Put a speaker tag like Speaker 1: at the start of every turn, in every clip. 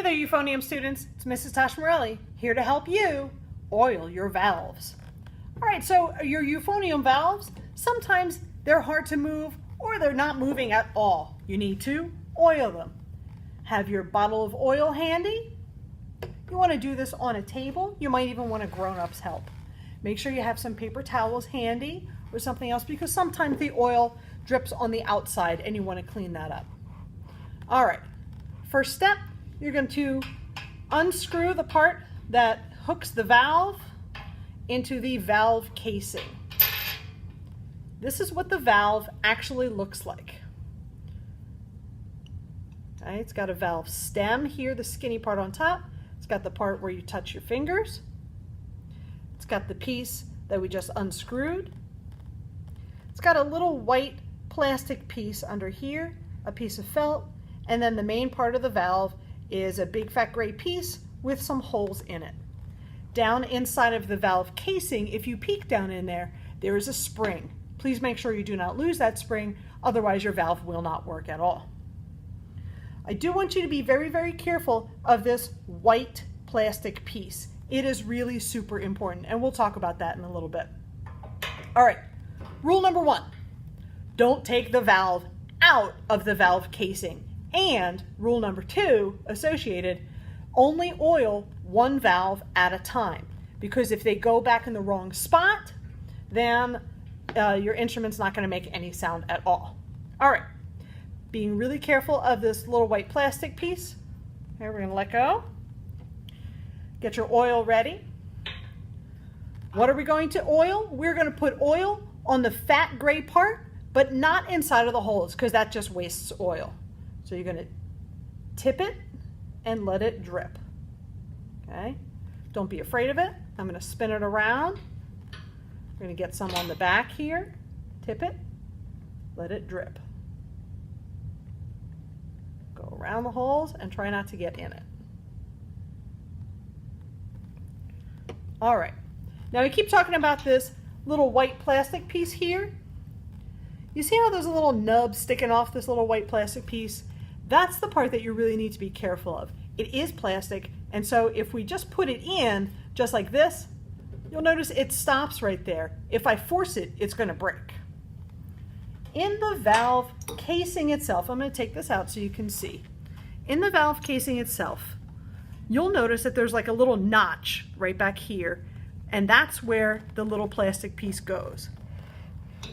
Speaker 1: Hey there, euphonium students. It's Mrs. Tosh Morelli here to help you oil your valves. All right, so your euphonium valves, sometimes they're hard to move or they're not moving at all. You need to oil them. Have your bottle of oil handy. You want to do this on a table. You might even want a grown-up's help. Make sure you have some paper towels handy or something else because sometimes the oil drips on the outside and you want to clean that up. All right, first step, you're going to unscrew the part that hooks the valve into the valve casing. This is what the valve actually looks like. Okay, it's got a valve stem here, the skinny part on top. It's got the part where you touch your fingers. It's got the piece that we just unscrewed. It's got a little white plastic piece under here, a piece of felt, and then the main part of the valve is a big fat gray piece with some holes in it. Down inside of the valve casing, if you peek down in there, there is a spring. Please make sure you do not lose that spring, otherwise your valve will not work at all. I do want you to be very, very careful of this white plastic piece. It is really super important, and we'll talk about that in a little bit. All right, rule number one, don't take the valve out of the valve casing. And rule number two, associated, only oil one valve at a time. Because if they go back in the wrong spot, then your instrument's not going to make any sound at all. All right, being really careful of this little white plastic piece. Here, we're going to let go. Get your oil ready. What are we going to oil? We're going to put oil on the fat gray part, but not inside of the holes because that just wastes oil. So you're going to tip it and let it drip. Okay? Don't be afraid of it. I'm going to spin it around. We're going to get some on the back here. Tip it. Let it drip. Go around the holes and try not to get in it. All right. Now we keep talking about this little white plastic piece here. You see how there's a little nub sticking off this little white plastic piece? That's the part that you really need to be careful of. It is plastic, and so if we just put it in just like this, you'll notice it stops right there. If I force it, it's going to break. In the valve casing itself, I'm going to take this out so you can see. In the valve casing itself, you'll notice that there's like a little notch right back here, and that's where the little plastic piece goes.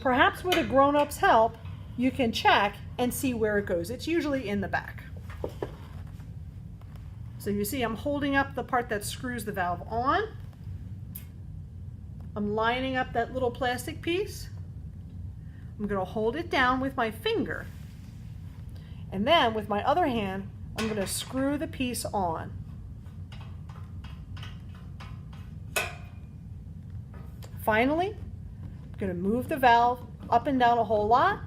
Speaker 1: Perhaps with a grown-up's help, you can check and see where it goes. It's usually in the back. So you see I'm holding up the part that screws the valve on. I'm lining up that little plastic piece. I'm going to hold it down with my finger. And then with my other hand, I'm going to screw the piece on. Finally, I'm going to move the valve up and down a whole lot.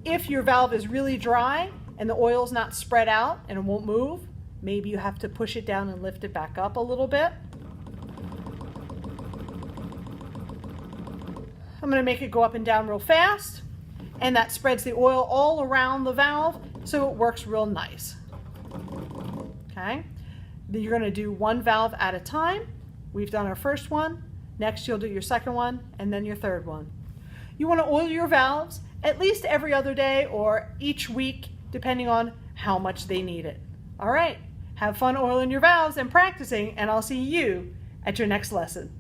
Speaker 1: If your valve is really dry and the oil's not spread out and it won't move, maybe you have to push it down and lift it back up a little bit. I'm going to make it go up and down real fast, and that spreads the oil all around the valve so it works real nice. Okay, then you're going to do one valve at a time. We've done our first one. Next you'll do your second one and then your third one. You want to oil your valves at least every other day or each week, depending on how much they need it. All right, have fun oiling your valves and practicing, and I'll see you at your next lesson.